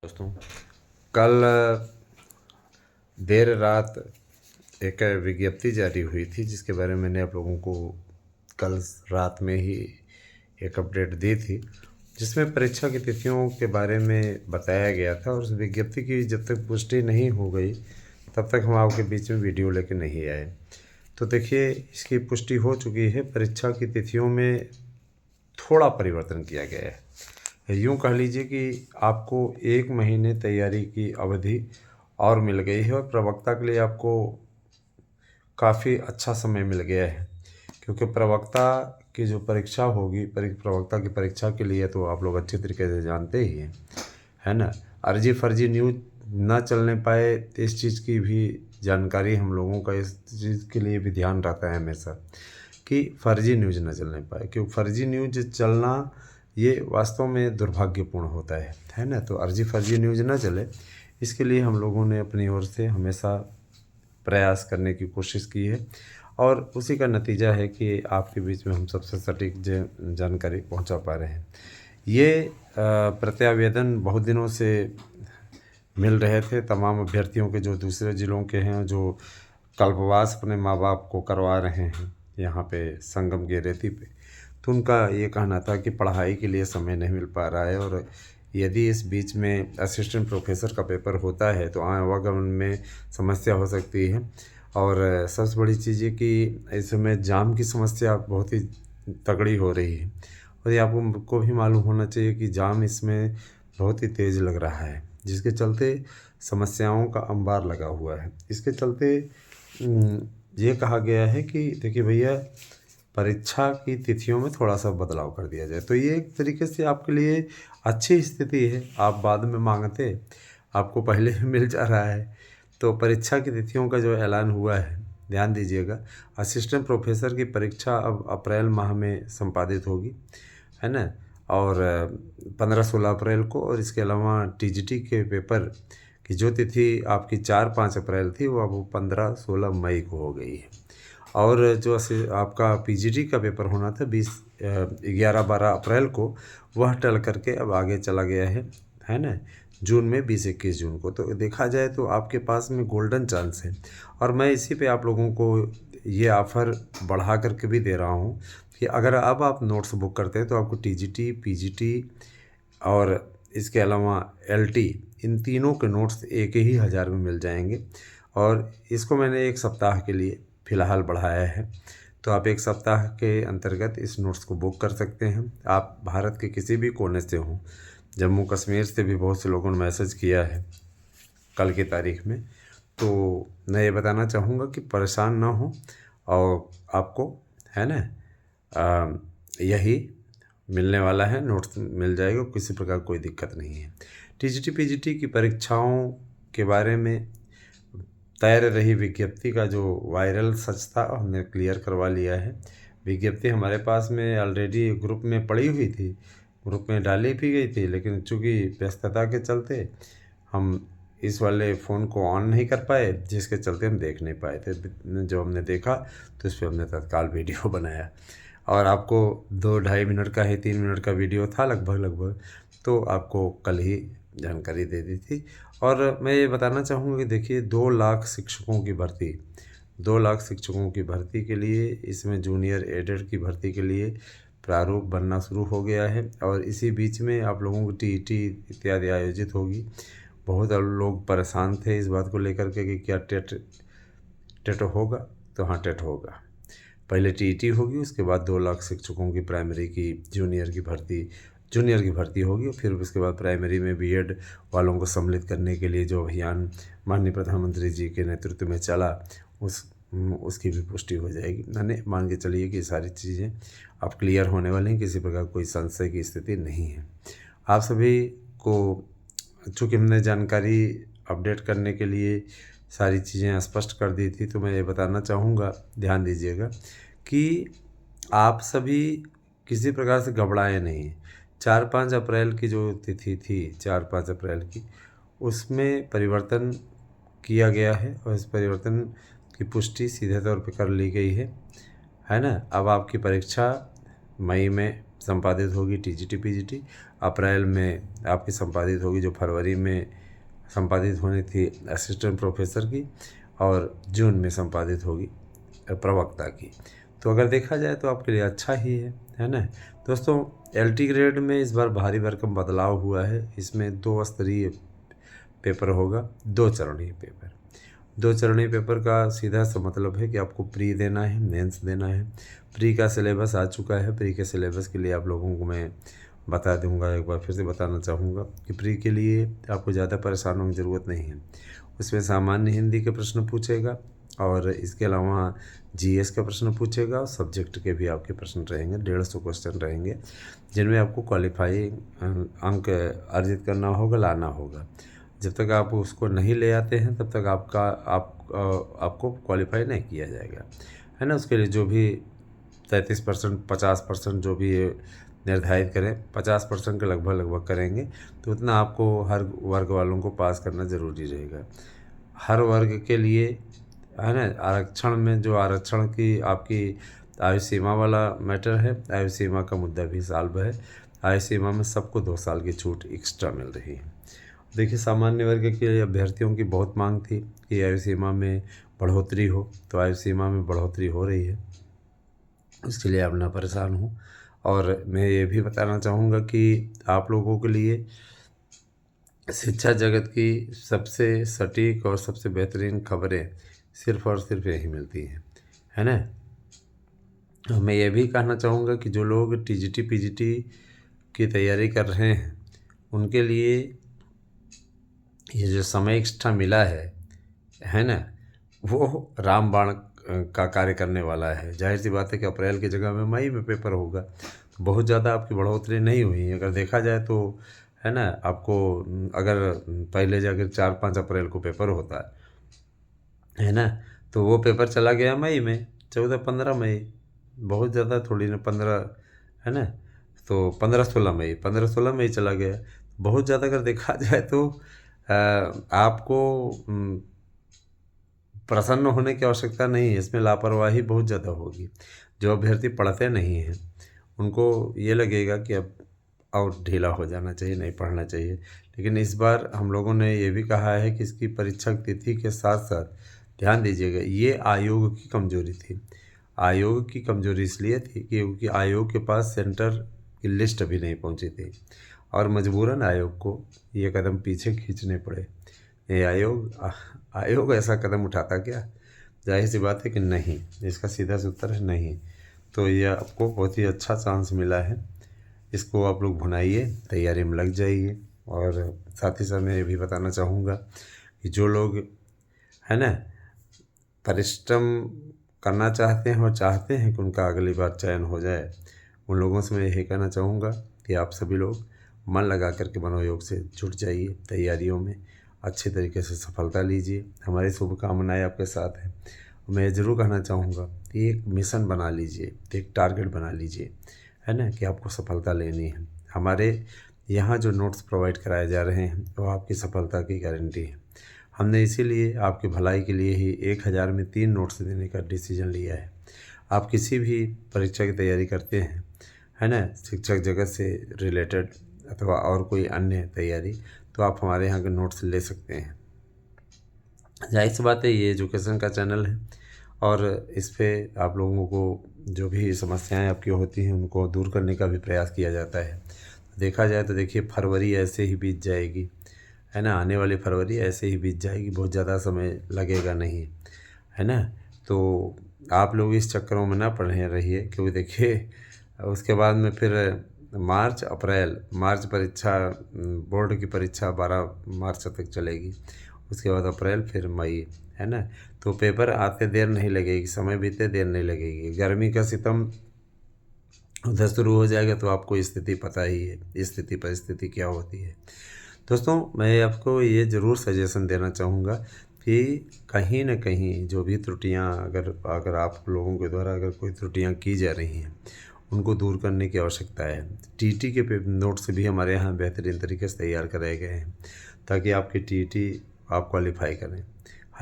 दोस्तों, कल देर रात एक विज्ञप्ति जारी हुई थी जिसके बारे में मैंने आप लोगों को कल रात में ही एक अपडेट दी थी, जिसमें परीक्षा की तिथियों के बारे में बताया गया था। और उस विज्ञप्ति की जब तक पुष्टि नहीं हो गई तब तक हम आपके बीच में वीडियो लेकर नहीं आए। तो देखिए, इसकी पुष्टि हो चुकी है। परीक्षा की तिथियों में थोड़ा परिवर्तन किया गया है। यूँ कह लीजिए कि आपको 1 महीने तैयारी की अवधि और मिल गई है और प्रवक्ता के लिए आपको काफ़ी अच्छा समय मिल गया है, क्योंकि प्रवक्ता की जो परीक्षा होगी, प्रवक्ता की परीक्षा के लिए तो आप लोग अच्छे तरीके से जानते ही हैं, है ना। अर्जी फर्जी न्यूज़ ना चलने पाए, इस चीज़ की भी जानकारी हम लोगों का इस चीज़ के लिए भी ध्यान रहता है हमेशा कि फर्जी न्यूज़ ना चलने पाए, क्योंकि फर्जी न्यूज़ चलना ये वास्तव में दुर्भाग्यपूर्ण होता है ना। तो अर्जी फर्जी न्यूज़ ना चले, इसके लिए हम लोगों ने अपनी ओर से हमेशा प्रयास करने की कोशिश की है और उसी का नतीजा है कि आपके बीच में हम सबसे सटीक जानकारी पहुंचा पा रहे हैं। ये प्रत्यावेदन बहुत दिनों से मिल रहे थे तमाम अभ्यर्थियों के जो दूसरे ज़िलों के हैं, जो कल्पवास अपने माँ बाप को करवा रहे हैं यहाँ पे संगम की रेती पे। तो उनका ये कहना था कि पढ़ाई के लिए समय नहीं मिल पा रहा है, और यदि इस बीच में असिस्टेंट प्रोफेसर का पेपर होता है तो आवागमन में समस्या हो सकती है। और सबसे बड़ी चीज़ ये कि इस समय जाम की समस्या बहुत ही तगड़ी हो रही है, और ये आपको भी मालूम होना चाहिए कि जाम इसमें बहुत ही तेज़ लग रहा है, जिसके चलते समस्याओं का अंबार लगा हुआ है। इसके चलते ये कहा गया है कि देखिए भैया, परीक्षा की तिथियों में थोड़ा सा बदलाव कर दिया जाए। तो ये एक तरीके से आपके लिए अच्छी स्थिति है। आप बाद में मांगते, आपको पहले ही मिल जा रहा है। तो परीक्षा की तिथियों का जो ऐलान हुआ है, ध्यान दीजिएगा। असिस्टेंट प्रोफेसर की परीक्षा अब अप्रैल माह में संपादित होगी, है ना। और 15-16 अप्रैल को, और इसके अलावा टीजीटी के पेपर की जो तिथि आपकी 4-5 अप्रैल थी, वो अब 15-16 मई को हो गई है। और जो आपका पीजीटी का पेपर होना था 11-12 अप्रैल को, वह टल करके अब आगे चला गया है ना, जून में 20-21 जून को। तो देखा जाए तो आपके पास में गोल्डन चांस है, और मैं इसी पे आप लोगों को ये ऑफ़र बढ़ा करके भी दे रहा हूँ कि अगर अब आप नोट्स बुक करते हैं तो आपको टीजीटी, पीजीटी और इसके अलावा एलटी, इन तीनों के नोट्स एक ही हज़ार में मिल जाएंगे। और इसको मैंने 1 सप्ताह के लिए फ़िलहाल बढ़ाया है, तो आप 1 सप्ताह के अंतर्गत इस नोट्स को बुक कर सकते हैं। आप भारत के किसी भी कोने से हों, जम्मू कश्मीर से भी बहुत से लोगों ने मैसेज किया है कल की तारीख में। तो मैं ये बताना चाहूँगा कि परेशान ना हो, और आपको, है ना, यही मिलने वाला है, नोट्स मिल जाएगा, किसी प्रकार कोई दिक्कत नहीं है। टीजीटी पीजीटी की परीक्षाओं के बारे में तैर रही विज्ञप्ति का जो वायरल सच था, हमने क्लियर करवा लिया है। विज्ञप्ति हमारे पास में ऑलरेडी ग्रुप में पड़ी हुई थी, ग्रुप में डाली भी गई थी, लेकिन चूँकि व्यस्तता के चलते हम इस वाले फ़ोन को ऑन नहीं कर पाए, जिसके चलते हम देख नहीं पाए थे। जो हमने देखा तो इस पर हमने तत्काल वीडियो बनाया, और आपको 2-2.5 मिनट का ही 3 मिनट का वीडियो था लगभग, तो आपको कल ही जानकारी दे दी थी। और मैं ये बताना चाहूँगा कि देखिए, 2 लाख शिक्षकों की भर्ती, 2 लाख शिक्षकों की भर्ती के लिए, इसमें जूनियर एडेड की भर्ती के लिए प्रारूप बनना शुरू हो गया है, और इसी बीच में आप लोगों को टीईटी इत्यादि आयोजित होगी। बहुत लोग परेशान थे इस बात को लेकर के कि क्या टेट होगा, तो हाँ, टेट होगा। पहले टीईटी होगी, उसके बाद 2 लाख शिक्षकों की प्राइमरी की जूनियर की भर्ती होगी, और फिर उसके बाद प्राइमरी में बीएड वालों को सम्मिलित करने के लिए जो अभियान माननीय प्रधानमंत्री जी के नेतृत्व में चला, उसकी भी पुष्टि हो जाएगी। मैंने मान के चलिए कि सारी चीज़ें अब क्लियर होने वाली हैं, किसी प्रकार कोई संशय की स्थिति नहीं है। आप सभी को चूँकि हमने जानकारी अपडेट करने के लिए सारी चीज़ें स्पष्ट कर दी थी, तो मैं ये बताना चाहूँगा, ध्यान दीजिएगा कि आप सभी किसी प्रकार से घबराएं नहीं। 4-5 अप्रैल की जो तिथि थी, 4-5 अप्रैल की, उसमें परिवर्तन किया गया है, और इस परिवर्तन की पुष्टि सीधे तौर पे कर ली गई है ना। अब आपकी परीक्षा मई में संपादित होगी टीजीटी पीजीटी, अप्रैल में आपकी संपादित होगी जो फरवरी में संपादित होनी थी असिस्टेंट प्रोफेसर की, और जून में संपादित होगी प्रवक्ता की। तो अगर देखा जाए तो आपके लिए अच्छा ही है ना दोस्तों। एलटी ग्रेड में इस बार भारी भरकम बदलाव हुआ है। इसमें 2 स्तरीय पेपर होगा, 2 चरणीय पेपर। 2 चरणीय पेपर का सीधा सा मतलब है कि आपको प्री देना है, मेंस देना है। प्री का सिलेबस आ चुका है। प्री के सिलेबस के लिए आप लोगों को मैं बता दूंगा, एक बार फिर से बताना चाहूँगा कि प्री के लिए आपको ज़्यादा परेशान होने की ज़रूरत नहीं है। उसमें सामान्य हिंदी के प्रश्न पूछेगा और इसके अलावा जीएस का प्रश्न पूछेगा और सब्जेक्ट के भी आपके प्रश्न रहेंगे। 150 क्वेश्चन रहेंगे जिनमें आपको क्वालिफाई अंक अर्जित करना होगा, लाना होगा। जब तक आप उसको नहीं ले आते हैं तब तक आपको क्वालिफाई नहीं किया जाएगा, है ना। उसके लिए जो भी 33% 50% जो भी निर्धारित करें, 50% के लगभग करेंगे तो उतना आपको हर वर्ग वालों को पास करना ज़रूरी रहेगा। हर वर्ग के लिए, है ना। आरक्षण में जो आरक्षण की आपकी आयु सीमा वाला मैटर है, आयु सीमा का मुद्दा भी सॉल्व है। आयु सीमा में सबको 2 साल की छूट एक्स्ट्रा मिल रही है। देखिए, सामान्य वर्ग के अभ्यर्थियों की बहुत मांग थी कि आयु सीमा में बढ़ोतरी हो, तो आयु सीमा में बढ़ोतरी हो रही है। इसके लिए आप ना परेशान हो। और मैं ये भी बताना चाहूँगा कि आप लोगों के लिए शिक्षा जगत की सबसे सटीक और सबसे बेहतरीन खबरें सिर्फ़ और सिर्फ यही मिलती हैं, है ना। मैं ये भी कहना चाहूँगा कि जो लोग टीजीटी पीजीटी की तैयारी कर रहे हैं उनके लिए ये जो समय एक्स्ट्रा मिला है ना, वो रामबाण का कार्य करने वाला है। जाहिर सी बात है कि अप्रैल की जगह में मई में पेपर होगा, तो बहुत ज़्यादा आपकी बढ़ोतरी नहीं हुई है। अगर देखा जाए तो, है ना, आपको अगर पहले जाकर 4-5 अप्रैल को पेपर होता है ना, तो वो पेपर चला गया मई में, 14-15 मई, बहुत ज़्यादा थोड़ी ना 15, है ना। तो 15-16 मई चला गया। बहुत ज़्यादा अगर देखा जाए तो आपको प्रसन्न होने की आवश्यकता नहीं है। इसमें लापरवाही बहुत ज़्यादा होगी। जो अभ्यर्थी पढ़ते नहीं हैं उनको ये लगेगा कि अब और ढीला हो जाना चाहिए, नहीं पढ़ना चाहिए। लेकिन इस बार हम लोगों ने ये भी कहा है कि इसकी परीक्षा तिथि के साथ साथ ध्यान दीजिएगा, ये आयोग की कमजोरी थी। आयोग की कमजोरी इसलिए थी क्योंकि आयोग के पास सेंटर की लिस्ट अभी नहीं पहुंची थी और मजबूरन आयोग को ये कदम पीछे खींचने पड़े। ये आयोग ऐसा कदम उठाता क्या? जाहिर सी बात है कि नहीं। इसका सीधा सा उत्तर है नहीं। तो ये आपको बहुत ही अच्छा चांस मिला है, इसको आप लोग भुनाइए, तैयारी में लग जाइए। और साथ ही साथ मैं ये भी बताना चाहूँगा कि जो लोग, है ना, परिश्रम करना चाहते हैं और चाहते हैं कि उनका अगली बार चयन हो जाए, उन लोगों से मैं यही कहना चाहूँगा कि आप सभी लोग मन लगा करके मनोयोग से जुट जाइए, तैयारियों में अच्छे तरीके से सफलता लीजिए। हमारी शुभकामनाएं आपके साथ हैं। मैं ज़रूर कहना चाहूँगा कि एक मिशन बना लीजिए, एक टारगेट बना लीजिए, है ना, कि आपको सफलता लेनी है। हमारे यहाँ जो नोट्स प्रोवाइड कराए जा रहे हैं वो आपकी सफलता की गारंटी है। हमने इसीलिए आपकी भलाई के लिए ही 1000 में 3 नोट्स देने का डिसीजन लिया है। आप किसी भी परीक्षा की तैयारी करते हैं, है ना, शिक्षक जगत से रिलेटेड अथवा और कोई अन्य तैयारी, तो आप हमारे यहाँ के नोट्स ले सकते हैं। जाहिर सी बात है ये एजुकेशन का चैनल है और इस पे आप लोगों को जो भी समस्याएं आपकी होती हैं उनको दूर करने का भी प्रयास किया जाता है। देखा जाए तो देखिए, फरवरी ऐसे ही बीत जाएगी, है ना, आने वाली फरवरी ऐसे ही बीत जाएगी, बहुत ज़्यादा समय लगेगा नहीं, है ना। तो आप लोग इस चक्करों में ना पड़े रहिए, क्योंकि देखिए उसके बाद में फिर मार्च परीक्षा, बोर्ड की परीक्षा 12 मार्च तक चलेगी। उसके बाद अप्रैल, फिर मई, है ना। तो पेपर आते देर नहीं लगेगी, समय बीते देर नहीं लगेगी। गर्मी का सितम उधर शुरू हो जाएगा तो आपको स्थिति पता ही है, स्थिति परिस्थिति क्या होती है। दोस्तों, मैं आपको ये ज़रूर सजेशन देना चाहूँगा कि कहीं ना कहीं जो भी त्रुटियाँ अगर आप लोगों के द्वारा अगर कोई त्रुटियाँ की जा रही हैं उनको दूर करने की आवश्यकता है। टीटी के नोट्स भी हमारे यहाँ बेहतरीन तरीके से तैयार कराए गए हैं ताकि आपकी टीटी आप क्वालिफाई करें।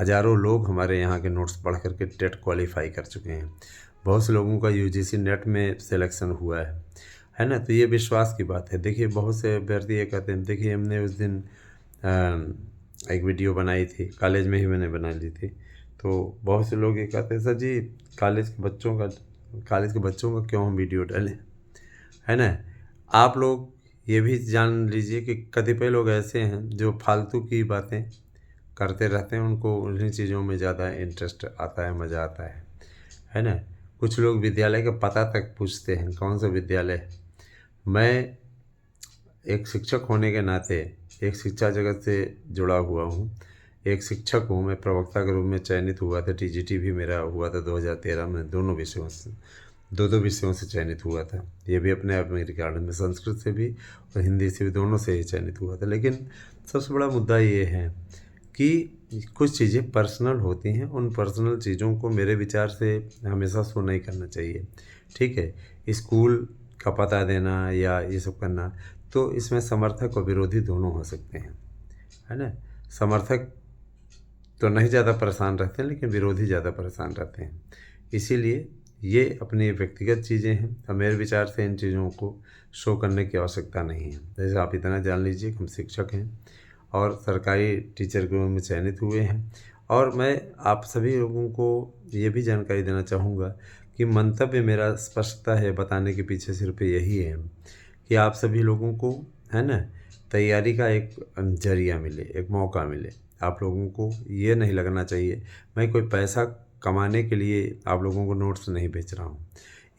हज़ारों लोग हमारे यहाँ के नोट्स पढ़ करके टेट क्वालिफाई कर चुके हैं। बहुत से लोगों का यूजीसी नेट में सिलेक्शन हुआ है है ना। तो ये विश्वास की बात है। देखिए बहुत से अभ्यर्थी ये कहते हैं, देखिए हमने उस दिन एक वीडियो बनाई थी, कॉलेज में ही मैंने बना ली थी। तो बहुत से लोग ये कहते हैं, सर जी कॉलेज के बच्चों का क्यों हम वीडियो डालें, है ना। आप लोग ये भी जान लीजिए कि कतिपय लोग ऐसे हैं जो फालतू की बातें करते रहते हैं, उनको उन्हीं चीज़ों में ज़्यादा इंटरेस्ट आता है, मज़ा आता है ना। कुछ लोग विद्यालय का पता तक पूछते हैं, कौन सा विद्यालय है। मैं एक शिक्षक होने के नाते एक शिक्षा जगत से जुड़ा हुआ हूँ, एक शिक्षक हूँ। मैं प्रवक्ता के रूप में चयनित हुआ था, टीजीटी भी मेरा हुआ था 2013 में, दो विषयों से चयनित हुआ था। ये भी अपने आप में रिकॉर्ड में, संस्कृत से भी और हिंदी से भी, दोनों से ही चयनित हुआ था। लेकिन सबसे बड़ा मुद्दा ये है कि कुछ चीज़ें पर्सनल होती हैं, उन पर्सनल चीज़ों को मेरे विचार से हमेशा शो नहीं करना चाहिए, ठीक है। स्कूल का पता देना या ये सब करना, तो इसमें समर्थक और विरोधी दोनों हो सकते हैं, है ना। समर्थक तो नहीं ज़्यादा परेशान रहते हैं, लेकिन विरोधी ज़्यादा परेशान रहते हैं। इसीलिए ये अपनी व्यक्तिगत चीज़ें हैं, और मेरे विचार से इन चीज़ों को शो करने की आवश्यकता नहीं है। जैसे आप इतना जान लीजिए कि हम शिक्षक हैं और सरकारी टीचर के रूप में चयनित हुए हैं। और मैं आप सभी लोगों को ये भी जानकारी देना चाहूँगा कि मंतव्य मेरा स्पष्टता है, बताने के पीछे सिर्फ यही है कि आप सभी लोगों को, है ना, तैयारी का एक जरिया मिले, एक मौका मिले। आप लोगों को ये नहीं लगना चाहिए मैं कोई पैसा कमाने के लिए आप लोगों को नोट्स नहीं बेच रहा हूँ।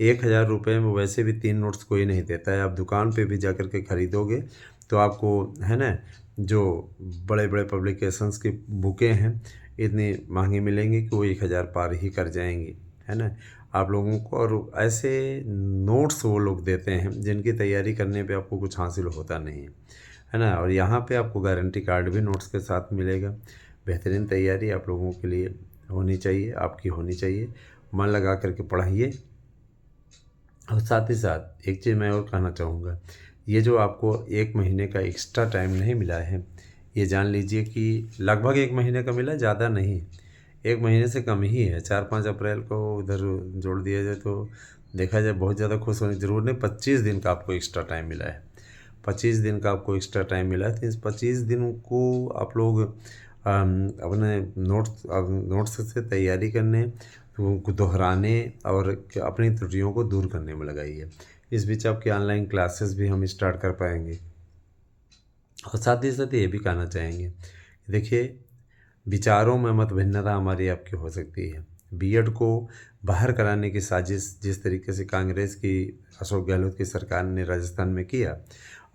1000 रुपये में वैसे भी 3 नोट्स कोई नहीं देता है। आप दुकान पे भी जा कर के ख़रीदोगे तो आपको, है ना, जो बड़े बड़े पब्लिकेशंस की बुकें हैं इतनी महंगी मिलेंगी कि वो 1000 पार ही कर जाएंगी, है ना, आप लोगों को। और ऐसे नोट्स वो लोग देते हैं जिनकी तैयारी करने पे आपको कुछ हासिल होता नहीं है ना। और यहाँ पे आपको गारंटी कार्ड भी नोट्स के साथ मिलेगा। बेहतरीन तैयारी आप लोगों के लिए होनी चाहिए, आपकी होनी चाहिए। मन लगा करके पढ़ाइए। और साथ ही साथ एक चीज़ मैं और कहना चाहूँगा, ये जो आपको 1 महीने का एक्स्ट्रा टाइम नहीं मिला है, ये जान लीजिए कि लगभग 1 महीने का मिला, ज़्यादा नहीं, 1 महीने से कम ही है। 4-5 अप्रैल को उधर जोड़ दिया जाए तो देखा जाए बहुत ज़्यादा खुश होने की ज़रूरत नहीं। 25 दिन का आपको एक्स्ट्रा टाइम मिला है, 25 दिन का आपको एक्स्ट्रा टाइम मिला है। तो इस 25 दिन को आप लोग अपने नोट्स से तैयारी करने, उनको दोहराने और अपनी त्रुटियों को दूर करने में लगाइए। इस बीच आपकी ऑनलाइन क्लासेस भी हम स्टार्ट कर पाएंगे। और साथ ही साथ ये भी कहना चाहेंगे, देखिए विचारों में मत भिन्नता हमारी आपकी हो सकती है। बीएड को बाहर कराने की साजिश जिस तरीके से कांग्रेस की, अशोक गहलोत की सरकार ने राजस्थान में किया,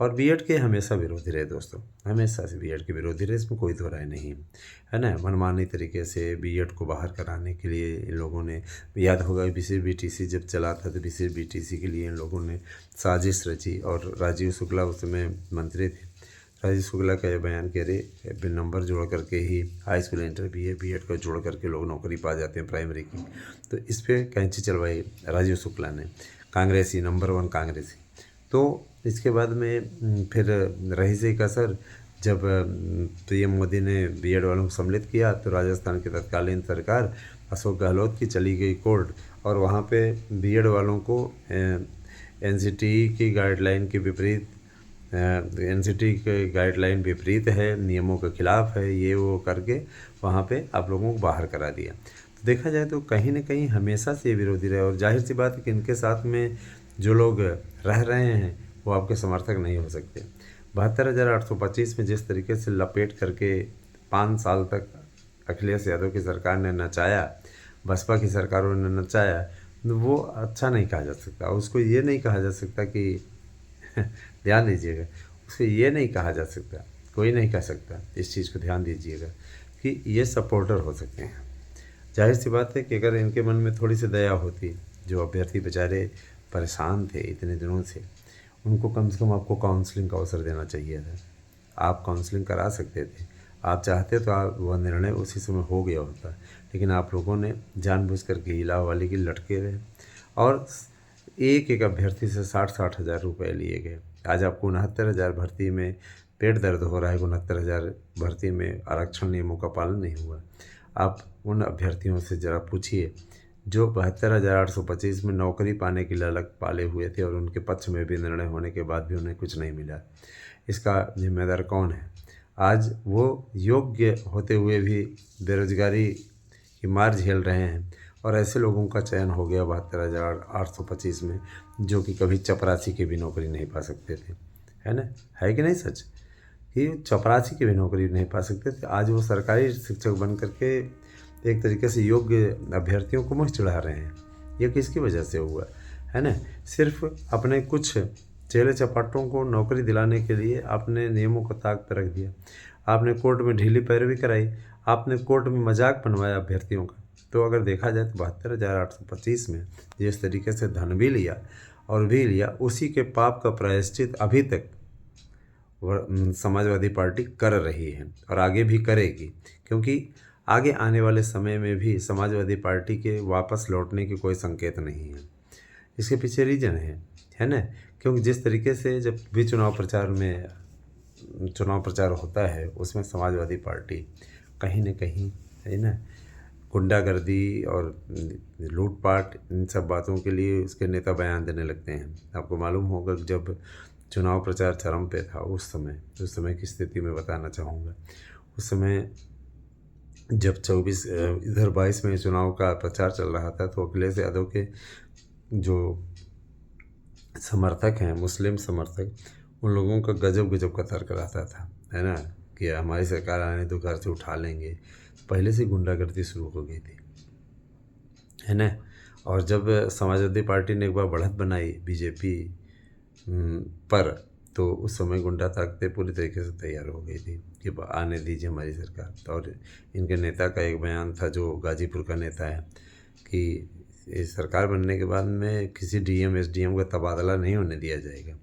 और बीएड के हमेशा विरोधी रहे दोस्तों, हमेशा से बीएड के विरोधी रहे, इसमें कोई दो राय नहीं है ना। मनमानी तरीके से बीएड को बाहर कराने के लिए इन लोगों ने, याद होगा बीसीबीटीसी जब चला था तो बीसीबीटीसी के लिए इन लोगों ने साजिश रची। और राजीव शुक्ला उस समय मंत्री थे। राजीव शुक्ला का ये बयान कह रहे नंबर जोड़ करके ही हाई स्कूल इंटर बीएड को जोड़ करके लोग नौकरी पा जाते हैं प्राइमरी की। तो इस पर कैंची चलवाई राजीव शुक्ला ने, कांग्रेसी, नंबर 1 कांग्रेसी। तो इसके बाद में फिर रही से कसर, जब पीएम मोदी ने बीएड वालों को सम्मिलित किया तो राजस्थान की तत्कालीन सरकार अशोक गहलोत की चली गई कोर्ट, और वहाँ पे बीएड वालों को एनसीटी की गाइडलाइन के विपरीत, एनसीटी के गाइडलाइन विपरीत है, नियमों के खिलाफ है, ये वो करके वहाँ पे आप लोगों को बाहर करा दिया। तो देखा जाए तो कहीं ना कहीं हमेशा से ये विरोधी रहे। और जाहिर सी बात है कि इनके साथ में जो लोग रह रहे हैं वो आपके समर्थक नहीं हो सकते। 72,825 में जिस तरीके से लपेट करके 5 साल तक अखिलेश यादव की सरकार ने नचाया, बसपा की सरकारों ने नचाया, वो अच्छा नहीं कहा जा सकता। उसको ये नहीं कहा जा सकता कि ध्यान दीजिएगा, उसे ये नहीं कहा जा सकता, कोई नहीं कह सकता, इस चीज़ को ध्यान दीजिएगा कि ये सपोर्टर हो सकते हैं। जाहिर सी बात है कि अगर इनके मन में थोड़ी सी दया होती, जो अभ्यर्थी बेचारे परेशान थे इतने दिनों से, उनको कम से कम आपको काउंसलिंग का अवसर देना चाहिए था। आप काउंसलिंग करा सकते थे, आप चाहते तो आप वह निर्णय उसी समय हो गया होता, लेकिन आप लोगों ने जानबूझ करके इलाहाबादी की लटके रहे और एक एक अभ्यर्थी से 60-60 हज़ार रुपये लिए गए। आज आपको 69,000 भर्ती में पेट दर्द हो रहा है, 69,000 भर्ती में आरक्षण नियमों का पालन नहीं हुआ। आप उन अभ्यर्थियों से ज़रा पूछिए जो 72,825 में नौकरी पाने की ललक पाले हुए थे और उनके पक्ष में भी निर्णय होने के बाद भी उन्हें कुछ नहीं मिला। इसका जिम्मेदार कौन है? आज वो योग्य होते हुए भी बेरोजगारी की मार झेल रहे हैं और ऐसे लोगों का चयन हो गया 72,825 में, जो कि कभी चपरासी की भी नौकरी नहीं पा सकते थे। है ना? है कि नहीं सच? कि चपरासी की भी नौकरी नहीं पा सकते थे, आज वो सरकारी शिक्षक बन करके एक तरीके से योग्य अभ्यर्थियों को मुँह चिढ़ा रहे हैं। ये किसकी वजह से हुआ? है ना? सिर्फ अपने कुछ चेले चपाटों को नौकरी दिलाने के लिए आपने नियमों को ताक पर रख दिया। आपने कोर्ट में ढीली पैरवी कराई, आपने कोर्ट में मजाक बनवाया अभ्यर्थियों का। तो अगर देखा जाए तो 72,825 में जिस तरीके से धन भी लिया और भी लिया, उसी के पाप का प्रायश्चित अभी तक समाजवादी पार्टी कर रही है और आगे भी करेगी, क्योंकि आगे आने वाले समय में भी समाजवादी पार्टी के वापस लौटने के कोई संकेत नहीं है। इसके पीछे रीजन है ना? क्योंकि जिस तरीके से जब भी चुनाव प्रचार होता है, उसमें समाजवादी पार्टी कहीं न कहीं, है ना, गुंडागर्दी और लूटपाट, इन सब बातों के लिए उसके नेता बयान देने लगते हैं। आपको मालूम होगा जब चुनाव प्रचार चरम पे था, उस समय की स्थिति में बताना चाहूँगा। उस समय जब 22 में चुनाव का प्रचार चल रहा था, तो अखिलेश यादव के जो समर्थक हैं, मुस्लिम समर्थक, उन लोगों का गजब का तर्क रहता था, है ना, कि हमारी सरकार आने तो घर से उठा लेंगे। पहले से गुंडागर्दी शुरू हो गई थी, है ना। और जब समाजवादी पार्टी ने एक बार बढ़त बनाई बीजेपी पर, तो उस समय गुंडा ताकतें पूरी तरीके से तैयार हो गई थी कि आने दीजिए हमारी सरकार। और इनके नेता का एक बयान था, जो गाजीपुर का नेता है, कि इस सरकार बनने के बाद में किसी डीएम एसडीएम का तबादला नहीं होने दिया जाएगा।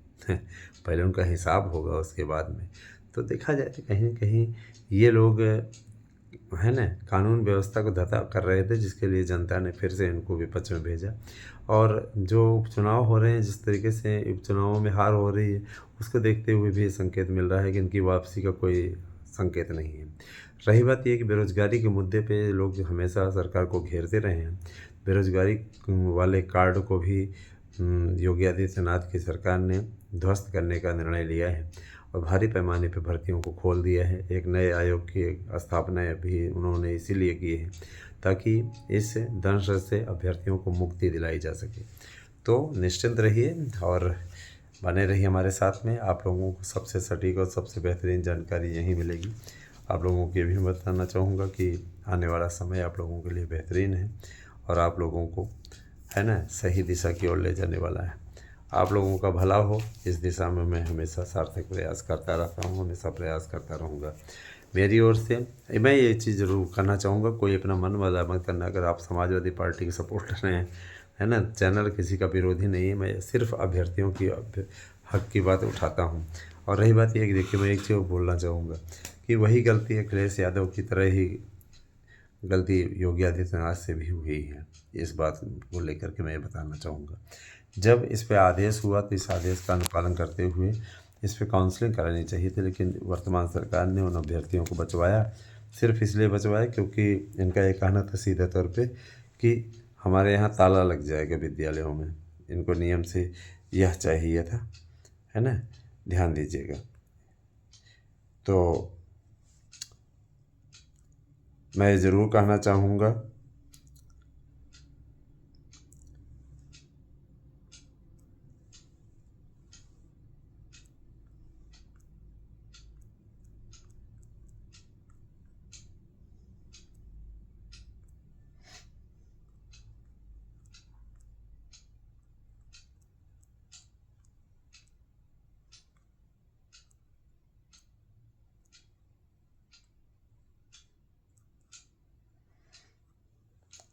पहले उनका हिसाब होगा, उसके बाद में। तो देखा जाए तो कहीं न कहीं ये लोग, है ना, कानून व्यवस्था को धता कर रहे थे, जिसके लिए जनता ने फिर से इनको विपक्ष में भेजा। और जो उपचुनाव हो रहे हैं, जिस तरीके से उपचुनावों में हार हो रही है, उसको देखते हुए भी संकेत मिल रहा है कि इनकी वापसी का कोई संकेत नहीं है। रही बात ये कि बेरोजगारी के मुद्दे पे लोग हमेशा सरकार को घेरते रहे हैं। बेरोजगारी वाले कार्ड को भी योगी आदित्यनाथ की सरकार ने ध्वस्त करने का निर्णय लिया है और भारी पैमाने पर भर्तियों को खोल दिया है। एक नए आयोग की स्थापना भी उन्होंने इसीलिए की है, ताकि इस दंश से अभ्यर्थियों को मुक्ति दिलाई जा सके। तो निश्चिंत रहिए और बने रहिए हमारे साथ में। आप लोगों को सबसे सटीक और सबसे बेहतरीन जानकारी यहीं मिलेगी। आप लोगों को ये भी बताना चाहूँगा कि आने वाला समय आप लोगों के लिए बेहतरीन है और आप लोगों को, है ना, सही दिशा की ओर ले जाने वाला है। आप लोगों का भला हो, इस दिशा में मैं हमेशा सार्थक प्रयास करता रहता हूँ, हमेशा प्रयास करता रहूँगा। मेरी ओर से मैं ये चीज़ ज़रूर करना चाहूँगा, कोई अपना मन वाला मत करना। अगर आप समाजवादी पार्टी के सपोर्टर हैं, है ना, चैनल किसी का विरोधी नहीं है, मैं सिर्फ अभ्यर्थियों की हक की बात उठाता हूँ। और रही बात ये कि देखिए, मैं एक चीज़ बोलना चाहूँगा कि वही गलती अखिलेश यादव की तरह ही गलती योगी आदित्यनाथ से भी हुई है। इस बात को लेकर के मैं बताना चाहूँगा, जब इस पे आदेश हुआ तो इस आदेश का अनुपालन करते हुए इस पे काउंसलिंग करानी चाहिए थी, लेकिन वर्तमान सरकार ने उन अभ्यर्थियों को बचवाया। सिर्फ इसलिए बचवाया क्योंकि इनका ये कहना था सीधे तौर पे कि हमारे यहाँ ताला लग जाएगा विद्यालयों में। इनको नियम से यह चाहिए था, है ना, ध्यान दीजिएगा। तो मैं ज़रूर कहना चाहूँगा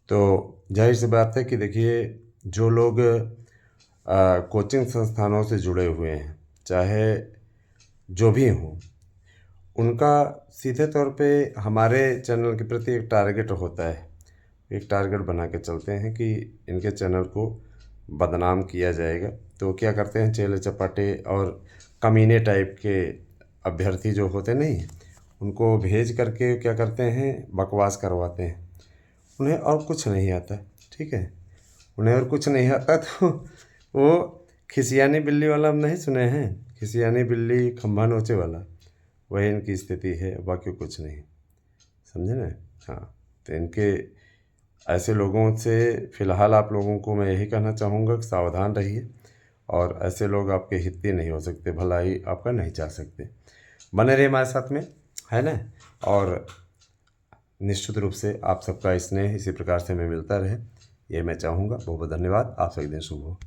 तो जाहिर सी बात है कि देखिए, जो लोग कोचिंग संस्थानों से जुड़े हुए हैं, चाहे जो भी हों, उनका सीधे तौर पे हमारे चैनल के प्रति एक टारगेट होता है। एक टारगेट बना के चलते हैं कि इनके चैनल को बदनाम किया जाएगा। तो क्या करते हैं, चेले चपाटे और कमीने टाइप के अभ्यर्थी जो होते नहीं, उनको भेज करके क्या करते हैं, बकवास करवाते हैं। उन्हें और कुछ नहीं आता, ठीक है। उन्हें और कुछ नहीं आता तो वो खिसियानी बिल्ली वाला हम नहीं सुने हैं, खिसियानी बिल्ली खंभा नोचे वाला, वही इनकी स्थिति है, बाकी कुछ नहीं, समझे ना। हाँ, तो इनके ऐसे लोगों से फ़िलहाल आप लोगों को मैं यही कहना चाहूँगा कि सावधान रहिए, और ऐसे लोग आपके हितैषी नहीं हो सकते, भलाई आपका नहीं चाह सकते। बने रहिए हमारे साथ में, है ना। और निश्चित रूप से आप सबका स्नेह इसी प्रकार से हमें मिलता रहे, ये मैं चाहूँगा। बहुत बहुत धन्यवाद। आप सभी दिन शुभ हो।